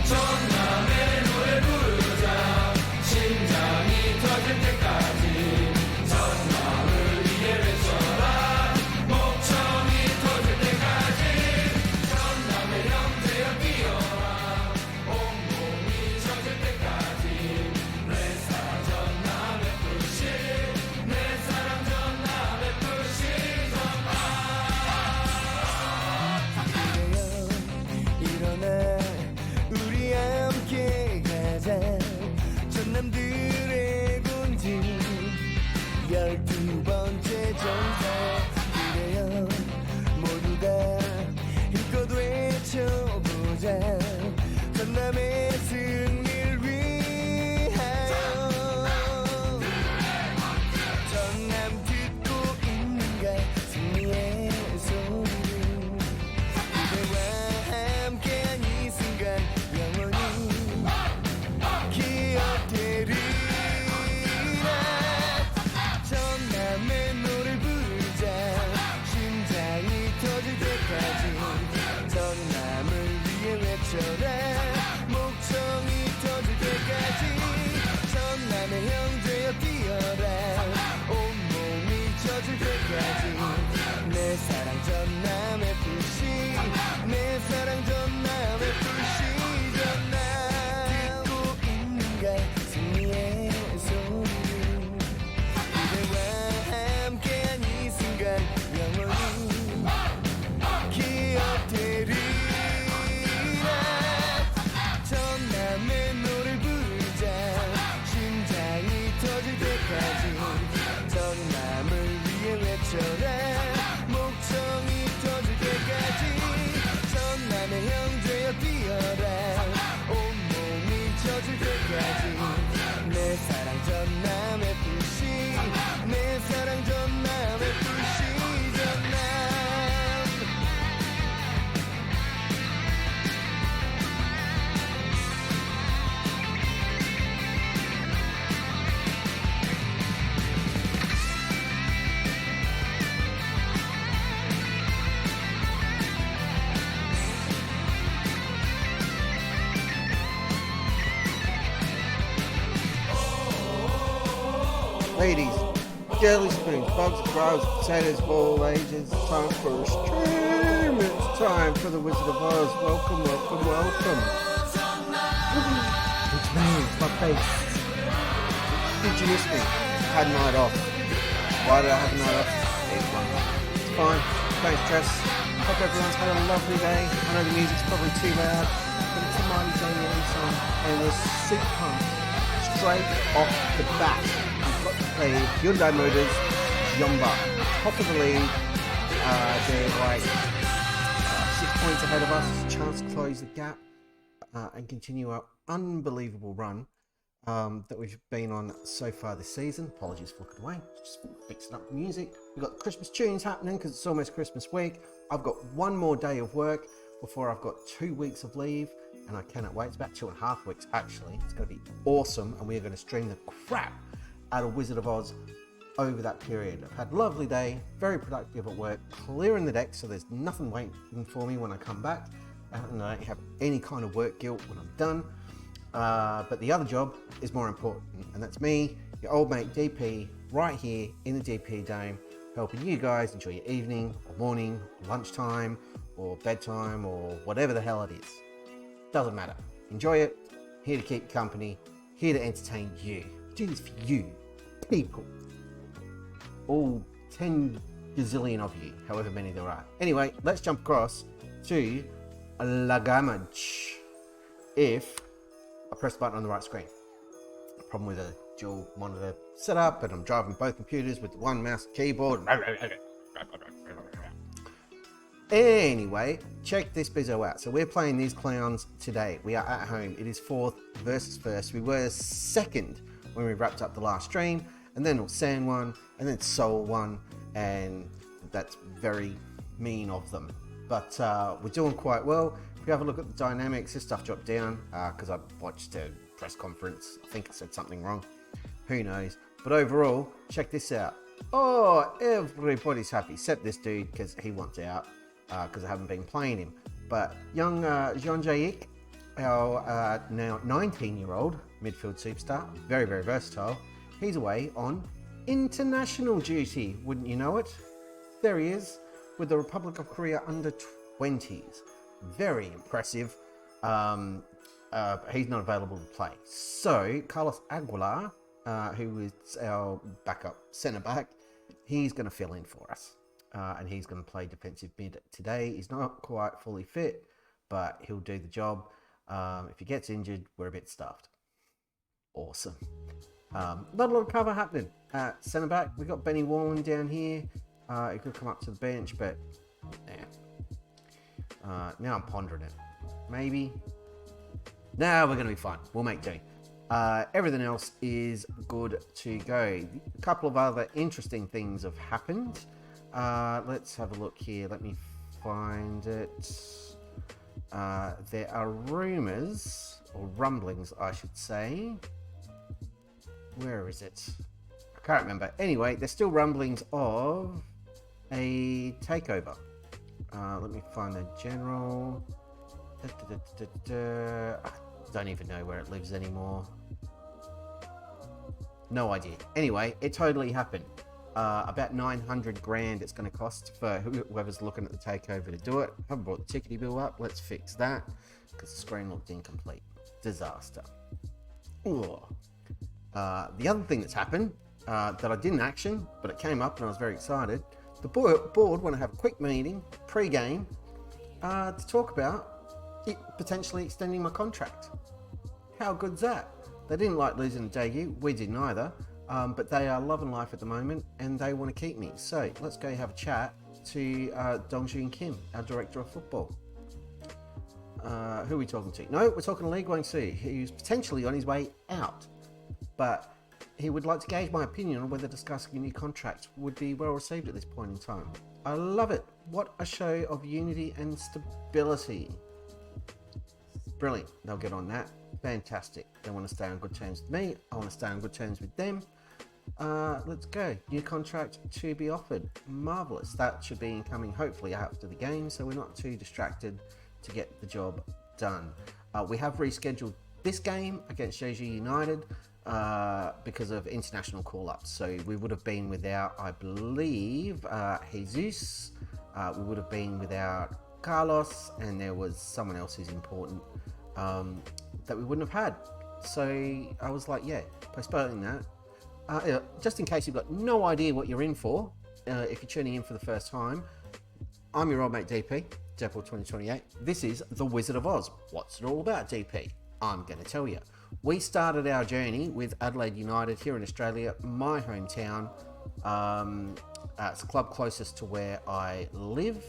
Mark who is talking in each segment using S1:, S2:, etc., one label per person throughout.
S1: 전남의 노래 부르자 심장이 터질 때까지 전남을 위해 외쳐라 목청이 터질 때까지 전남의 형제여 뛰어라 온몸이 젖을 때까지 내 사랑 전남 FC 내 사랑 전남 FC
S2: 일어나 우리 함께 가자 전남들의 본진 12번째 정상 그래요 모두 다 힘껏 외쳐보자 전남의 승리를 위하여 전남 듣고 있는가 승리의 소리를 그대와 함께한 이 순간 영원히 기억되리라 전남의 노래 부르자 심장이 터질 때까지 전남을 위해 외쳐라 목청이 터질 때까지 전남의 형제여 뛰어라 온몸이 젖을 때까지 내 사랑 전남 FC 내 사랑 전남 FC 전남 듣고 있는가 승리의 소리를 그대와 함께한 이 순간 영원히 기억되리라 전남의 노래 부르자 심장이 터질 때까지 전남을 위해 외쳐라 목청이 터질 때까지 전남의 형제여 뛰어라 온몸이 젖을 때까지 내 사랑 전남 FC 내 사랑 전남 FC 전남
S3: Ladies, jelly spoons, bugs, bros, potatoes of all ages. It's time for a stream. It's time for the Wizard of Oz. Welcome, welcome, welcome. It's me, it's my face. Did you miss me? Had a night off. Why did I have a night off? It's fine. Don't stress. Hope everyone's had a lovely day. I know the music's probably too loud, but it's a Miley J song, and we're super pumped. Straight off the bat, we've got to play Hyundai Motors Jeonbuk, top of the league. They're like 6 points ahead of us. Chance to close the gap and continue our unbelievable run that we've been on so far this season. Apologies for looking away, just fixing up the music. We've got the Christmas tunes happening because it's almost Christmas week. I've got one more day of work before I've got 2 weeks of leave, and I cannot wait. It's about 2.5 weeks actually. It's going to be awesome, and we are going to stream the crap out of Wizard of Oz over that period. I've had a lovely day, very productive at work, clearing the deck, so there's nothing waiting for me when I come back, and I don't have any kind of work guilt when I'm done. But the other job is more important, and that's me, your old mate DP, right here in the DP Dome, helping you guys enjoy your evening, or morning, or lunchtime, or bedtime, or whatever the hell it is. Doesn't matter. Enjoy it. Here to keep company. Here to entertain you. Do this for you, people. All 10 gazillion of you, however many there are. Anyway, let's jump across to Lagamage. If I press the button on the right screen. Problem with a dual monitor setup, and I'm driving both computers with one mouse and keyboard. Anyway, check this bizzo out. So we're playing these clowns today. We are at home. It is fourth versus first. We were second when we wrapped up the last stream, and then San won, and then Seoul won, and that's very mean of them. But we're doing quite well. If you have a look at the dynamics, this stuff dropped down because I watched a press conference. I think I said something wrong. Who knows? But overall, check this out. Oh, everybody's happy except this dude because he wants out because I haven't been playing him. But young Jeonbuk, our now 19-year-old midfield superstar, very, very versatile, he's away on international duty, wouldn't you know it? There he is, with the Republic of Korea under 20s. Very impressive. He's not available to play. So, Carlos Aguilar, who is our backup centre-back, he's going to fill in for us. And he's going to play defensive mid today. He's not quite fully fit, but he'll do the job. If he gets injured, we're a bit stuffed. Awesome. Not a lot of cover happening at centre-back. We've got Benny Warren down here. He could come up to the bench, but now I'm pondering it. Maybe. No, we're going to be fine. We'll make do. Everything else is good to go. A couple of other interesting things have happened. Let's have a look here. Let me find it. There are rumours, or rumblings, I should say. Where is it? I can't remember. Anyway, there's still rumblings of a takeover. Let me find the general. I don't even know where it lives anymore. No idea. Anyway, it totally happened. About 900 grand it's going to cost for whoever's looking at the takeover to do it. Haven't brought the tickety bill up. Let's fix that because the screen looked incomplete. Disaster. Ooh. The other thing that's happened that I didn't action, but it came up and I was very excited. The board want to have a quick meeting pre-game to talk about potentially extending my contract. How good's that? They didn't like losing to Daegu. We didn't either. But they are loving life at the moment and they want to keep me. So let's go have a chat to Dongjun Kim, our director of football. Who are we talking to? No, we're talking to Lee Guangsu, who's potentially on his way out. But he would like to gauge my opinion on whether discussing a new contract would be well received at this point in time. I love it. What a show of unity and stability. Brilliant. They'll get on that. Fantastic. They want to stay on good terms with me. I want to stay on good terms with them. Let's go. New contract to be offered. Marvellous. That should be incoming hopefully after the game, so we're not too distracted to get the job done. We have rescheduled this game against Jeju United because of international call-ups. So we would have been without, I believe, Jesus. We would have been without Carlos, and there was someone else who's important that we wouldn't have had. So I was like, yeah, postponing that. Just in case you've got no idea what you're in for, if you're tuning in for the first time, I'm your old mate DP, Deadpool 2028. This is The Wizard of Oz. What's it all about, DP? I'm going to tell you. We started our journey with Adelaide United here in Australia, my hometown. It's a club closest to where I live.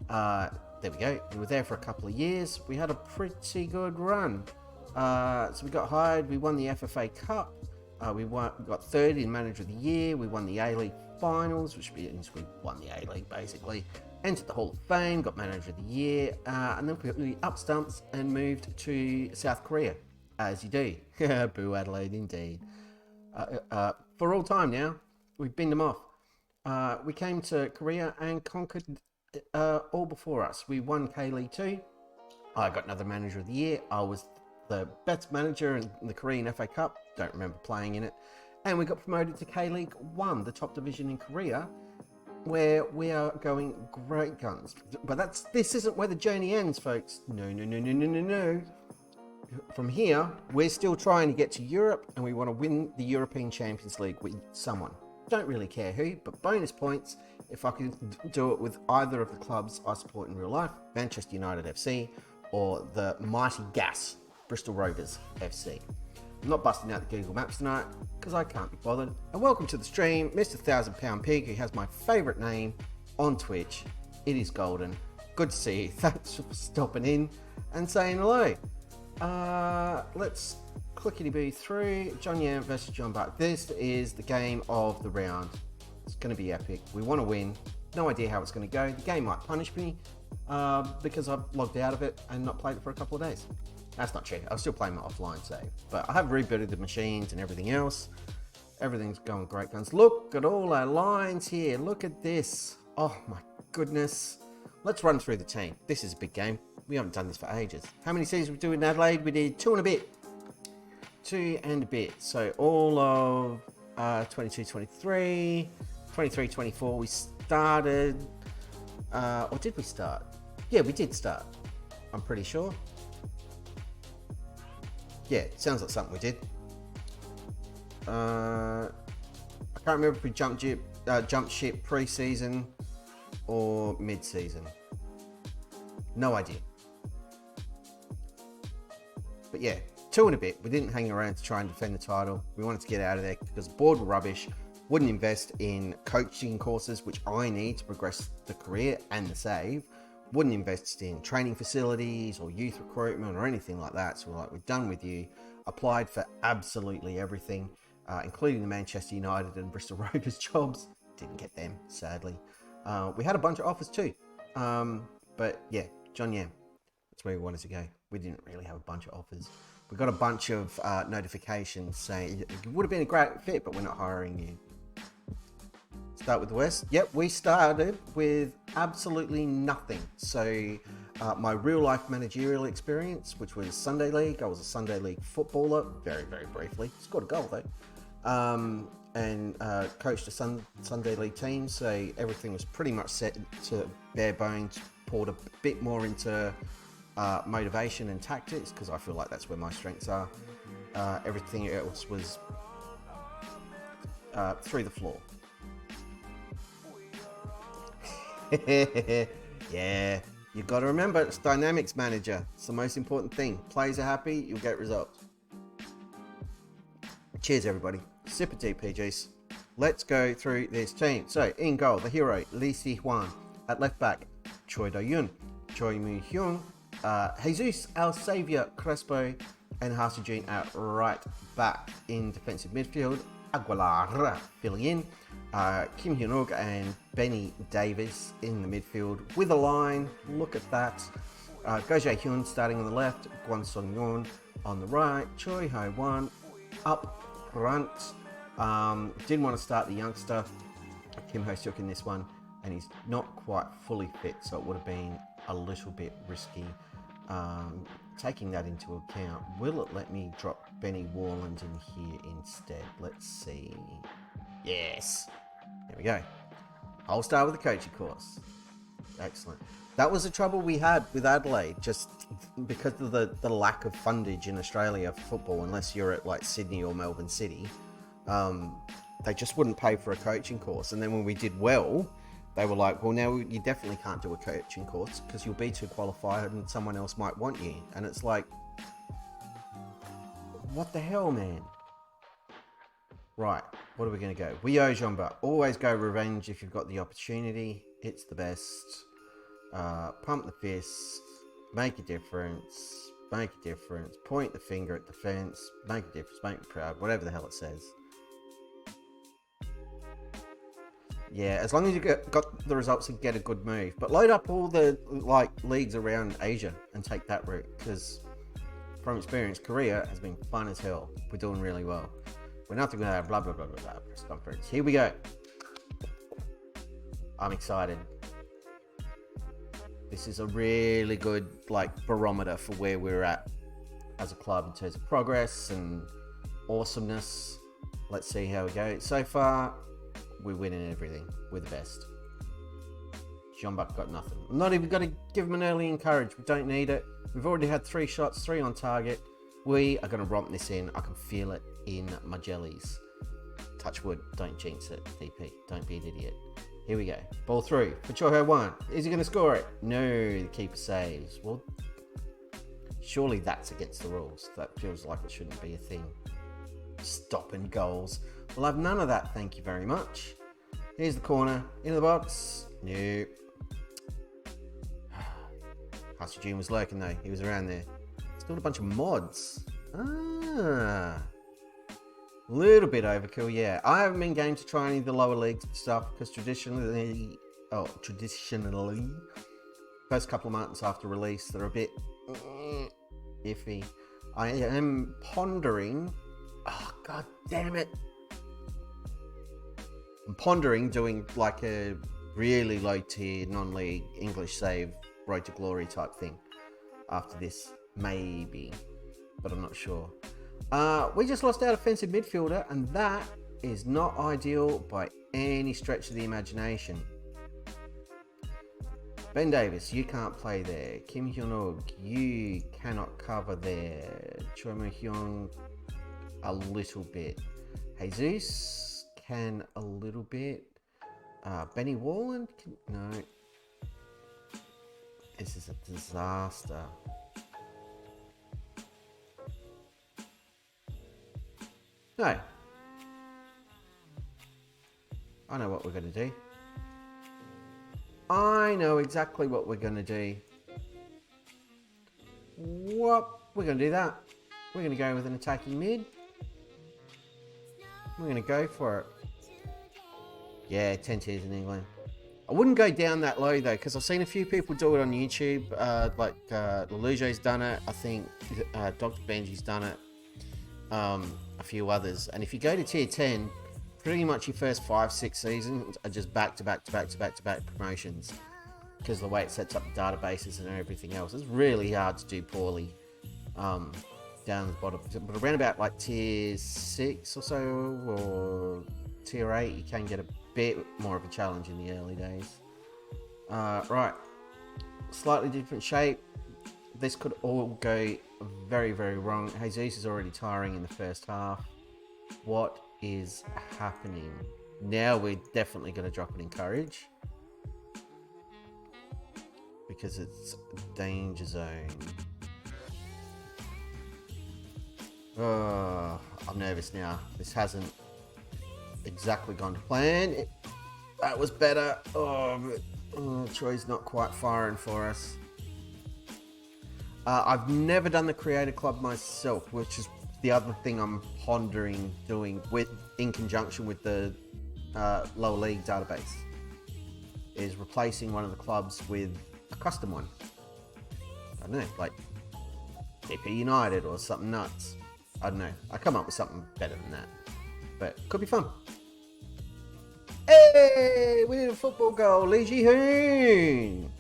S3: There we go. We were there for a couple of years. We had a pretty good run. So we got hired. We won the FFA Cup. We got third in Manager of the Year. We won the A-League Finals, which means we won the A-League basically. Entered the Hall of Fame, got Manager of the Year, and then we up stumps and moved to South Korea, as you do. Boo Adelaide, indeed. For all time now, we've binned them off. We came to Korea and conquered all before us. We won K-League 2. I got another Manager of the Year. I was the best manager in the Korean FA Cup. Don't remember playing in it. And we got promoted to K-League 1, the top division in Korea, where we are going great guns. But this isn't where the journey ends, folks. No. From here, we're still trying to get to Europe, and we want to win the European Champions League with someone. Don't really care who, but bonus points if I can do it with either of the clubs I support in real life, Manchester United FC or the mighty Gas, Bristol Rovers FC. I'm not busting out the Google Maps tonight because I can't be bothered. And welcome to the stream, Mr. £1,000 Pig, who has my favourite name on Twitch. It is Golden. Good to see you. Thanks for stopping in and saying hello. Let's clickety-boo through. Jeonnam versus Jeonbuk. This is the game of the round. It's going to be epic. We want to win. No idea how it's going to go. The game might punish me because I've logged out of it and not played it for a couple of days. That's not true. I'll still play my offline save. But I have rebooted the machines and everything else. Everything's going great guns. Look at all our lines here. Look at this. Oh my goodness. let's run through the team. This is a big game. We haven't done this for ages. How many seasons we do in Adelaide? We did 2 and a bit. 2 and a bit. So all of 22, 23, 23, 24. We started, or did we start? Yeah, we did start. I'm pretty sure. Yeah, sounds like something we did. I can't remember if we jumped ship pre-season or mid-season. No idea. But yeah, 2 and a bit. We didn't hang around to try and defend the title. We wanted to get out of there because the board were rubbish. Wouldn't invest in coaching courses, which I need to progress the career and the save. Wouldn't invest in training facilities or youth recruitment or anything like that. So we're like, we're done with you. Applied for absolutely everything, including the Manchester United and Bristol Rovers jobs. Didn't get them, sadly. We had a bunch of offers too. But yeah, Jeonnam, that's where we wanted to go. We didn't really have a bunch of offers. We got a bunch of notifications saying you would have been a great fit, but we're not hiring you. Start with the West. Yep, we started with absolutely nothing. So my real life managerial experience, which was Sunday League. I was a Sunday League footballer, very, very briefly. Scored a goal though. And coached a Sunday League team. So everything was pretty much set to bare bones. Poured a bit more into motivation and tactics because I feel like that's where my strengths are. Everything else was through the floor. Yeah, you got to remember it's dynamics manager. It's the most important thing. Players are happy, you'll get results. Cheers, everybody. Sip of DP juice. Let's go through this team. So, in goal, the hero, Lee Si-hwan. At left back, Choi Do-yoon, Choi Moo-hyun, Jesus El Savior Crespo, and Ha Se-jun at right back. In defensive midfield, Aguilar filling in. Kim Hyun-uk and Benny Davis in the midfield with a line. Look at that. Go Jae-hyun starting on the left, Kwon Sung-yeon on the right, Choi Ho-won up front. Didn't want to start the youngster Kim Ho-seok in this one, and he's not quite fully fit, so it would have been a little bit risky. Taking that into account, will it let me drop Benny Warland in here instead? Let's see. Yes, there we go. I'll start with the coaching course. Excellent. That was the trouble we had with Adelaide, just because of the lack of fundage in Australia for football, unless you're at like Sydney or Melbourne City. They just wouldn't pay for a coaching course. And then when we did well, they were like, well, now you definitely can't do a coaching course because you'll be too qualified and someone else might want you. And it's like, what the hell, man? Right, what are we going to go? We owe Jeonbuk. Always go revenge if you've got the opportunity. It's the best. Pump the fist. Make a difference. Make a difference. Point the finger at defense. Make a difference. Make me proud. Whatever the hell it says. Yeah, as long as you got the results and get a good move. But load up all the leagues around Asia and take that route. Because from experience, Korea has been fun as hell. We're doing really well. We're nothing without blah, blah, blah, blah, blah, press conference. Here we go. I'm excited. This is a really good barometer for where we're at as a club in terms of progress and awesomeness. Let's see how we go. So far, we're winning everything. We're the best. Jeonbuk got nothing. I'm not even going to give him an early encourage. We don't need it. We've already had 3 shots, 3 on target. We are going to romp this in. I can feel it in my jellies. Touch wood. Don't jinx it, DP. Don't be an idiot. Here we go. Ball through for Choi Ho-won. Is he going to score it? No, the keeper saves. Well, surely that's against the rules. That feels like it shouldn't be a thing. Stopping goals. We'll have none of that, thank you very much. Here's the corner. Into the box. Nope. Ha Se-jun was lurking though. He was around there. Still a bunch of mods. Little bit overkill, yeah. I haven't been game to try any of the lower leagues stuff because traditionally, first couple of months after release, they're a bit iffy. I am pondering. Oh, god damn it! I'm pondering doing like a really low tier, non-league, English save, road to glory type thing after this, maybe, but I'm not sure. We just lost our defensive midfielder, and that is not ideal by any stretch of the imagination. Ben Davis, you can't play there. Kim Hyun-ok, you cannot cover there. Choi Mo-hyung, a little bit. Jesus can a little bit. Benny Wallen, no. This is a disaster. No. I know what we're going to do. I know exactly what we're going to do. What? We're going to do that. We're going to go with an attacking mid. We're going to go for it. Yeah, 10 tiers in England. I wouldn't go down that low though, because I've seen a few people do it on YouTube. Like Lelujo's done it. I think Dr. Benji's done it. A few others. And if you go to tier 10, pretty much your first 5-6 seasons are just back to back promotions, because of the way it sets up the databases and everything else. It's really hard to do poorly down the bottom. But around about like tier 6 or so, or tier 8, you can get a bit more of a challenge in the early days. Right, slightly different shape. This could all go very, very wrong. Jesus is already tiring in the first half. What is happening? Now we're definitely going to drop it in courage, because it's a danger zone. Oh, I'm nervous now. This hasn't exactly gone to plan. That was better. Troy's not quite firing for us. I've never done the Creator Club myself, which is the other thing I'm pondering doing in conjunction with the lower league database, is replacing one of the clubs with a custom one. I don't know, like DP United or something nuts. I don't know. I come up with something better than that, but could be fun. Hey, we did a football goal. Lee Ji-hoon,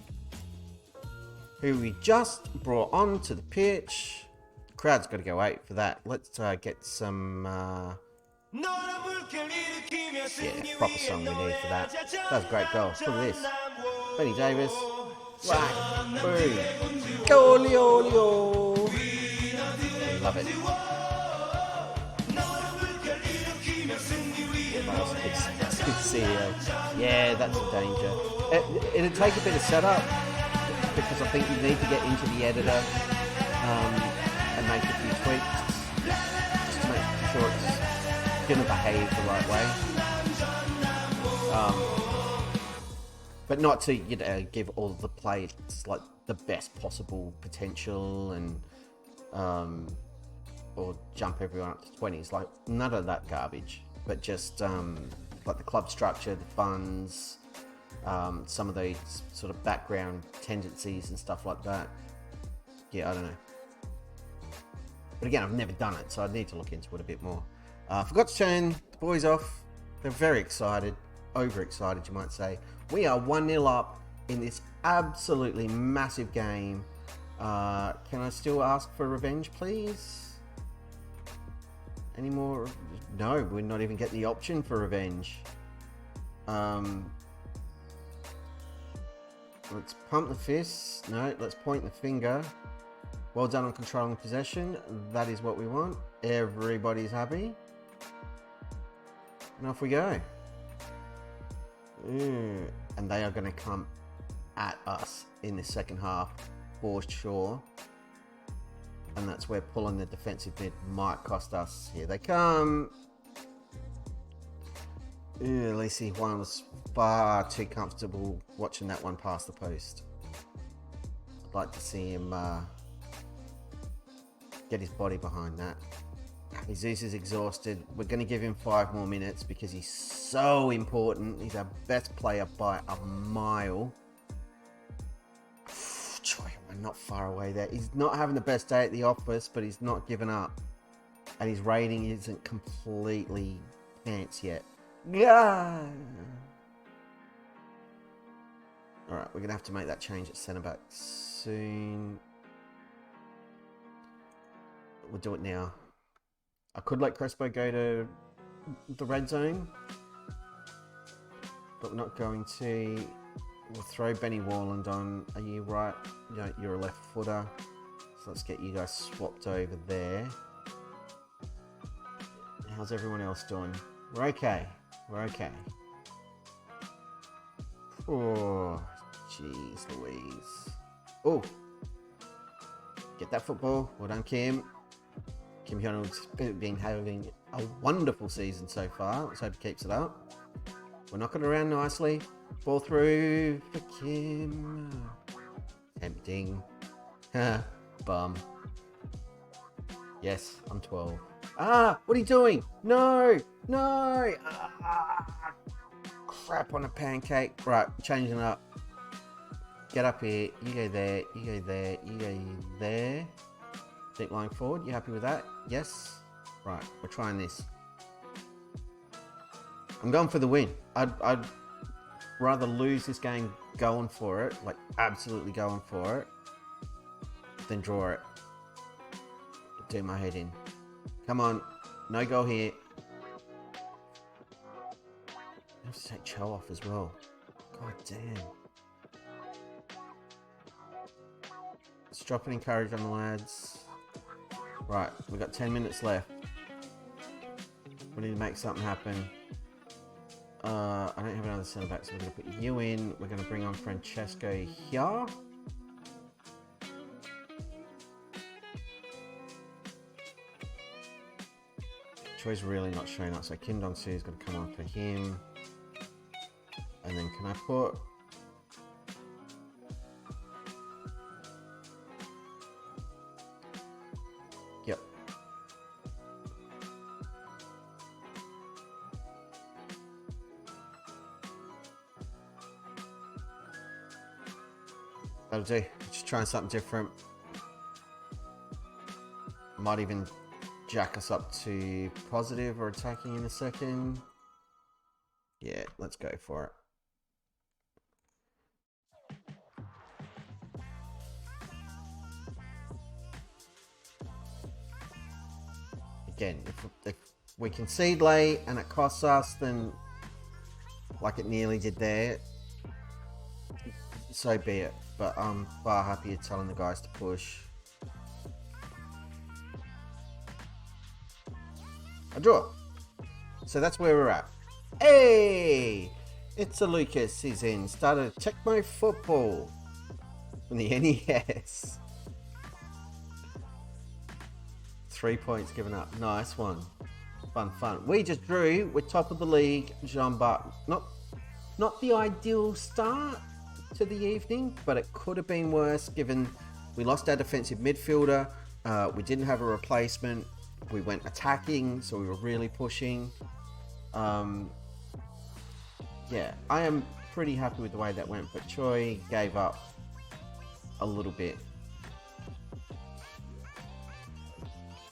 S3: who we just brought onto the pitch. The crowd's got to go out for that. Let's get some proper song we need for that. That was a great goal. Look at this. Benny Davis. Whack. Boom. Go, Leo, Leo. Love it. It's good to see you. Yeah, that's a danger. It'd take a bit of setup, because I think you need to get into the editor and make a few tweaks just to make sure it's going to behave the right way. But not to, you know, give all of the players like the best possible potential and or jump everyone up to 20s. Like, none of that garbage, but just like the club structure, the funds, some of those sort of background tendencies and stuff like that. Yeah, I don't know. But again, I've never done it, so I need to look into it a bit more. Forgot to turn the boys off. They're very excited, overexcited, you might say. We are 1-0 up in this absolutely massive game. Can I still ask for revenge, please? Any more? No, we're not even getting the option for revenge. Let's pump the fist. No, let's point the finger. Well done on controlling possession. That is what we want. Everybody's happy. And off we go. And they are going to come at us in the second half for sure. And that's where pulling the defensive mid might cost us. Here they come. Lacey Juan was far too comfortable watching that one past the post. I'd like to see him get his body behind that. Jesus is exhausted. We're going to give him 5 more minutes because he's so important. He's our best player by a mile. Troy, we're not far away there. He's not having the best day at the office, but he's not given up. And his rating isn't completely pants yet. Yeah. Alright, we're going to have to make that change at centre back soon. We'll do it now. I could let Crespo go to the red zone, but we're not going to. We'll throw Benny Warland on. Are you right? No, you're a left footer. So let's get you guys swapped over there. How's everyone else doing? We're okay. We're okay. Oh, jeez Louise. Oh, get that football. Well done, Kim. Kim Hyunwook's been having a wonderful season so far. Let's hope he keeps it up. We're knocking it around nicely. Ball through for Kim. Tempting. Bum. Yes, I'm 12. Ah, what are you doing? No, no. Crap on a pancake. Right, changing up. Get up here. You go there. You go there. You go there. Deep line forward. You happy with that? Yes. Right, we're trying this. I'm going for the win. I'd rather lose this game going for it, like absolutely going for it, than draw it. Do my head in. Come on. No goal here. I have to take Cho off as well. God damn. Let's drop an encourage on the lads. Right, we've got 10 minutes left. We need to make something happen. I don't have another centre back, so we're going to put you in. We're going to bring on Francesco here. Choi's really not showing up, so Kim Dong-soo is going to come on for him. And then can I put... Yep. That'll do. Just trying something different. Might even jack us up to positive or attacking in a second. Yeah, let's go for it. Again, if we concede late and it costs us, then like it nearly did there, so be it. But I'm far happier telling the guys to push. A draw. So that's where we're at. Hey! It's a Lucas. He's in. Started Check My Football from the NES. 3 points given up. Nice one. Fun. We just drew. We're top of the league. Jeonbuk. Not the ideal start to the evening, but it could have been worse given we lost our defensive midfielder. We didn't have a replacement. We went attacking, so we were really pushing. Yeah, I am pretty happy with the way that went, but Choi gave up a little bit.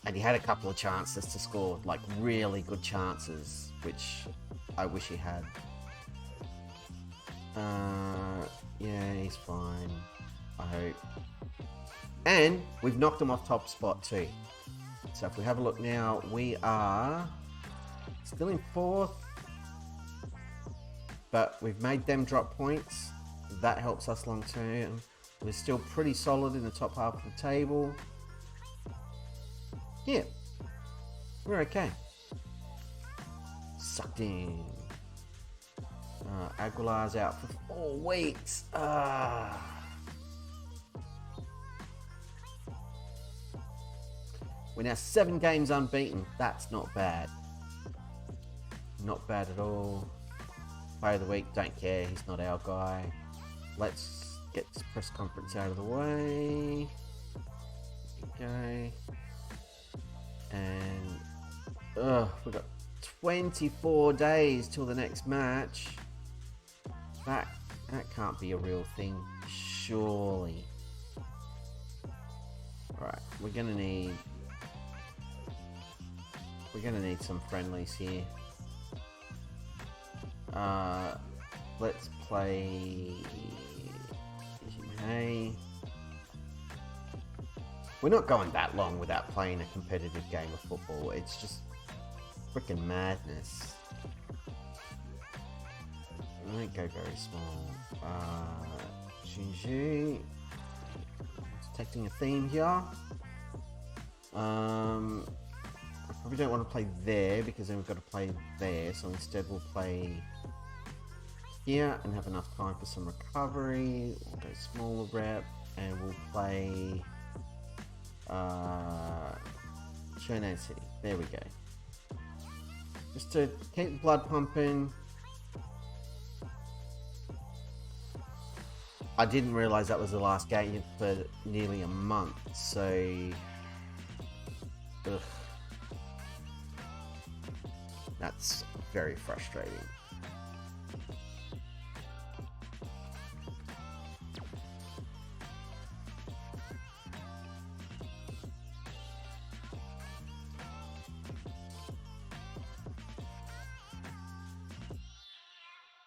S3: And he had a couple of chances to score, like really good chances, which I wish he had. Yeah, he's fine, I hope. And we've knocked him off top spot too. So if we have a look now, we are still in 4th, but we've made them drop points. That helps us long term. We're still pretty solid in the top half of the table. Yeah, we're okay. Sucked in. Aguilar's out for 4 weeks. We're now 7 games unbeaten. That's not bad. Not bad at all. Player of the week, don't care. He's not our guy. Let's get this press conference out of the way. Okay. And we've got 24 days till the next match. That can't be a real thing, surely. Right, we're gonna need some friendlies here. Let's play Okay. We're not going that long without playing a competitive game of football. It's just freaking madness. I might go very small. Shinji. Detecting a theme here. I probably don't want to play there because then we've got to play there. So instead we'll play here and have enough time for some recovery. We'll go smaller rep and we'll play Jeonnam City. There we go. Just to keep the blood pumping. I didn't realise that was the last game for nearly a month, so... Ugh. That's very frustrating.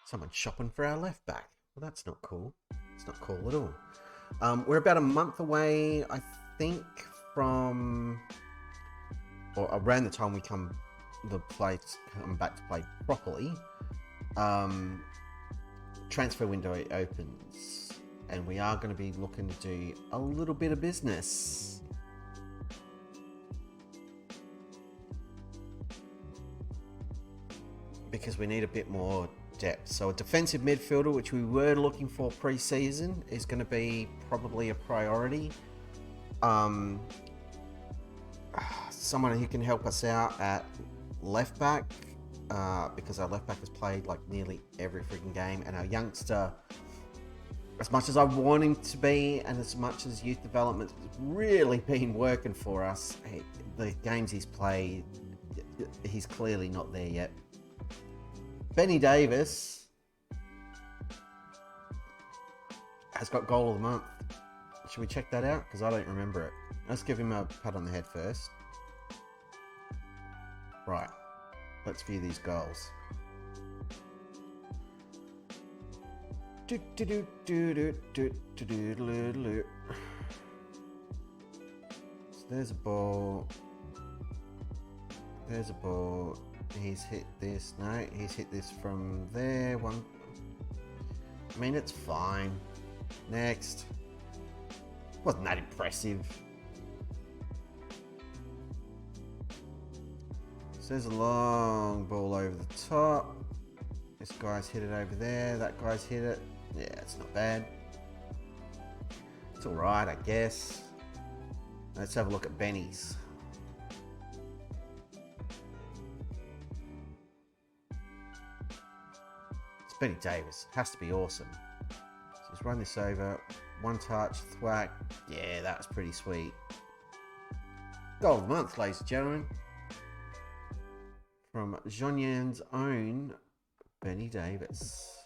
S3: Someone's shopping for our left back. Well, that's not cool. It's not cool at all. We're about a month away, I think, from... or around the time we come back to play properly. Transfer window opens. And we are going to be looking to do a little bit of business. Because we need a bit more depth. So a defensive midfielder, which we were looking for pre-season, is going to be probably a priority. Someone who can help us out at left back, because our left back has played like nearly every freaking game, and our youngster, as much as I want him to be, and as much as youth development has really been working for us, the games he's played, he's clearly not there yet. Benny Davis has got goal of the month. Should we check that out? Because I don't remember it. Let's give him a pat on the head first. Right. Let's view these goals. So there's a ball. There's a ball. He's hit this. No, he's hit this from there. One. I mean, it's fine. Next. Wasn't that impressive? So there's a long ball over the top. This guy's hit it over there. That guy's hit it. Yeah, it's not bad. It's alright, I guess. Let's have a look at Benny's. Benny Davis has to be awesome. So let's run this over. One touch, thwack. Yeah, that was pretty sweet. Goal of the month, ladies and gentlemen. From Jeonnam's own Benny Davis.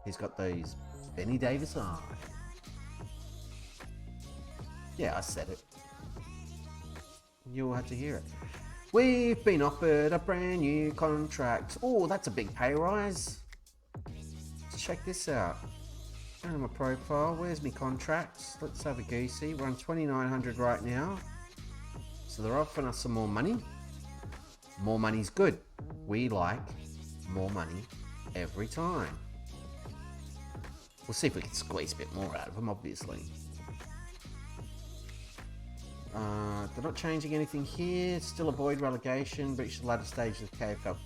S3: He's got those Benny Davis eyes. Yeah, I said it. You'll have to hear it. We've been offered a brand new contract. Oh, that's a big pay rise. Check this out. And my profile. Where's my contracts? Let's have a goosey. We're on 2,900 right now. So they're offering us some more money. More money's good. We like more money every time. We'll see if we can squeeze a bit more out of them, obviously. They're not changing anything here. Still avoid relegation. Reach the latter stage of the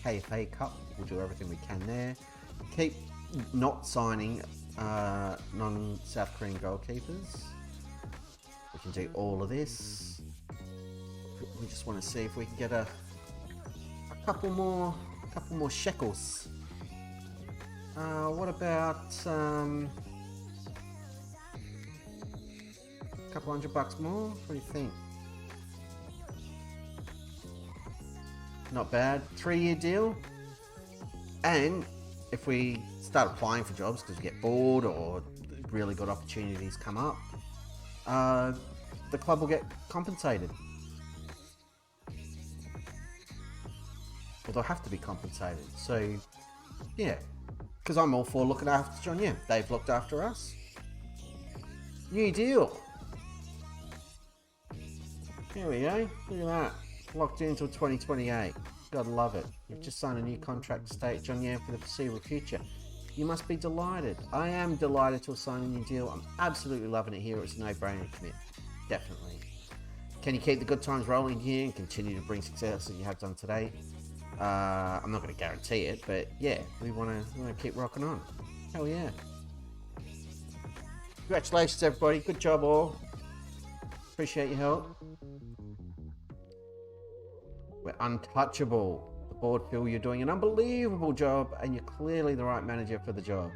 S3: KFA Cup. We'll do everything we can there. Keep not signing non-South Korean goalkeepers. We can do all of this. We just want to see if we can get a couple more shekels. What about a couple $100 more? What do you think? Not bad. 3-year deal. And if we start applying for jobs because we get bored or really good opportunities come up, the club will get compensated. Or they'll have to be compensated. So, yeah. Because I'm all for looking after Jeonnam. They've looked after us. New deal. Here we go. Look at that. Locked in until 2028. Gotta love it. You've just signed a new contract to stay at Jeonnam for the foreseeable future. You must be delighted. I am delighted to have signed a new deal. I'm absolutely loving it here. It's a no-brainer to commit. Definitely. Can you keep the good times rolling here and continue to bring success that you have done today? I'm not going to guarantee it, but yeah, we want to keep rocking on. Hell yeah. Congratulations, everybody. Good job, all. Appreciate your help. We're untouchable. The board feel you're doing an unbelievable job and you're clearly the right manager for the job.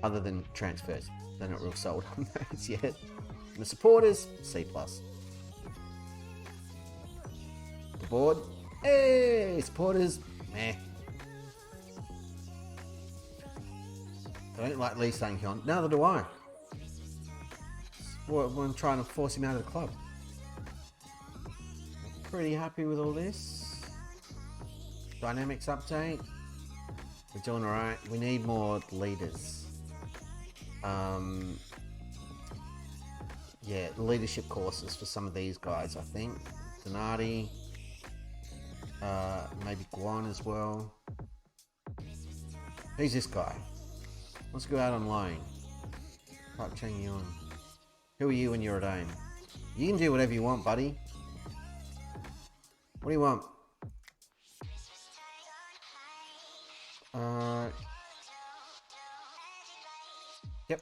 S3: Other than transfers. They're not real sold on those yet. And the supporters, C+. The board, hey, supporters, meh. I don't like Lee Sang-hyun. Neither do I. I'm trying to force him out of the club. Pretty happy with all this. Dynamics update. We're doing alright. We need more leaders. Yeah, leadership courses for some of these guys, I think. Donati. Maybe Guan as well. Who's this guy? Let's go out on loan. Park Chang-yun. Who are you when you're at AIM? You can do whatever you want, buddy. What do you want? Yep.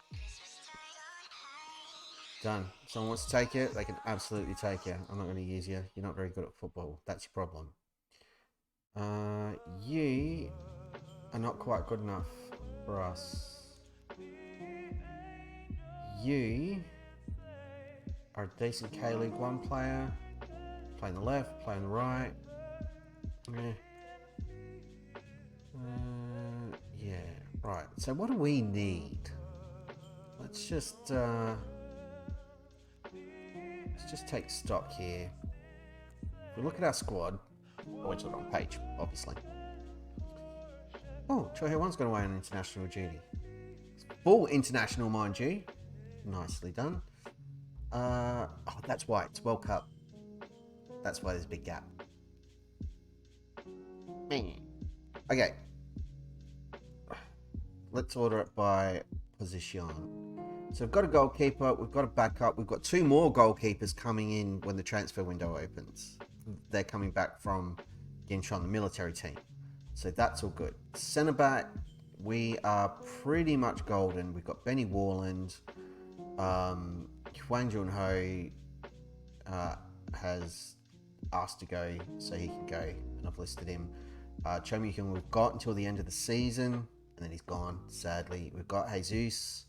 S3: Done. Someone wants to take it, they can absolutely take it. I'm not going to use you. You're not very good at football. That's your problem. You are not quite good enough for us. You are a decent K-League 1 player. Play on the left, play on the right. Yeah, right. So what do we need? Let's just take stock here. If we look at our squad, I went to the wrong page, obviously. Oh, Choi Hye-won's gone away on international duty. Full international, mind you. Nicely done. Oh, that's why. It's World Cup. That's why there's a big gap. Okay. Let's order it by position. So we've got a goalkeeper, we've got a backup, we've got two more goalkeepers coming in when the transfer window opens. They're coming back from Incheon, the military team. So that's all good. Centre back, we are pretty much golden. We've got Benny Warland. Hwang Jun-ho has asked to go, so he can go, and I've listed him. Cho Mi-hyun we've got until the end of the season, and then he's gone, sadly. We've got Jesus.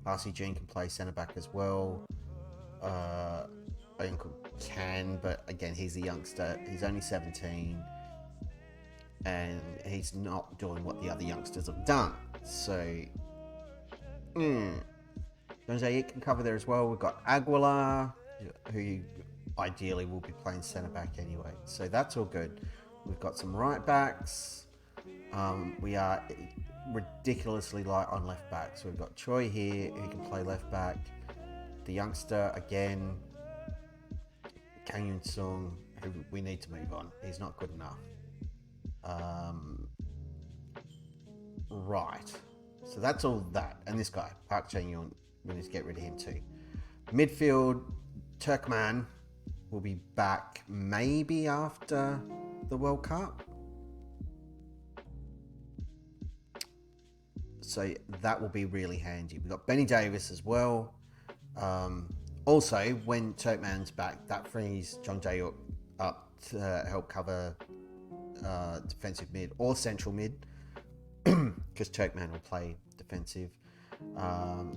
S3: RC Jun can play centre back as well. Uncle can, but again, he's a youngster. He's only 17, and he's not doing what the other youngsters have done. So, Jose can cover there as well. We've got Aguilar, who ideally will be playing centre back anyway. So that's all good. We've got some right backs. We are ridiculously light on left back. So we've got Choi here, who can play left back. The youngster again, Kang Yoon-sung, who we need to move on. He's not good enough. Right. So that's all that. And this guy, Park Chang-yun, we need to get rid of him too. Midfield, Turkman will be back maybe after the World Cup. So that will be really handy. We've got Benny Davis as well. Also, when Turkman's back, that frees Jung Jae-hyuk up to help cover defensive mid or central mid, because Turkman will play defensive.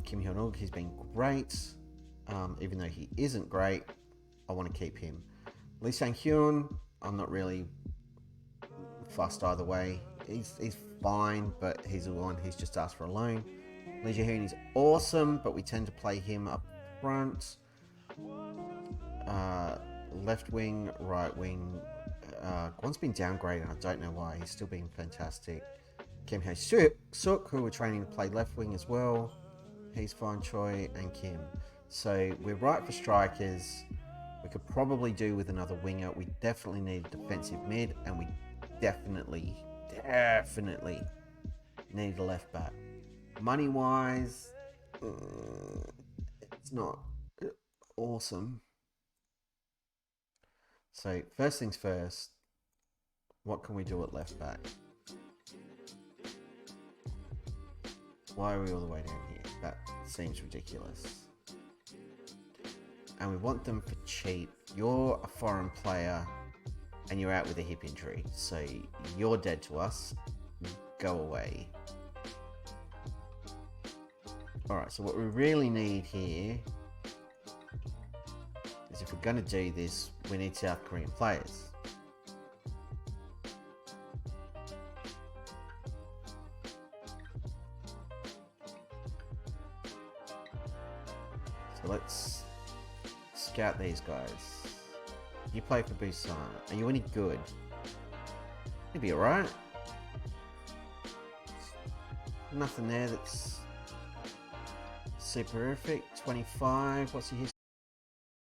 S3: Kim Hyun-uk, he's been great. Even though he isn't great, I want to keep him. Lee Sang-hyun, I'm not really fussed either way. He's fine, but he's the one who's just asked for a loan. Lee Jae-hoon is awesome, but we tend to play him up front. Left wing, right wing. Gwon's been downgraded. I don't know why. He's still been fantastic. Kim Hae-suk, who we're training to play left wing as well. He's fine, Choi and Kim. So we're right for strikers. We could probably do with another winger. We definitely need a defensive mid, and we definitely need a left back. Money-wise, it's not awesome. So first things first, what can we do at left back? Why are we all the way down here? That seems ridiculous. And we want them for cheap. You're a foreign player and you're out with a hip injury, so you're dead to us. Go away. Alright, so what we really need here is, if we're going to do this, we need South Korean players. So let's scout these guys. You play for Busan. Are you any good? You'd be alright. Nothing there that's superific. 25. What's your history?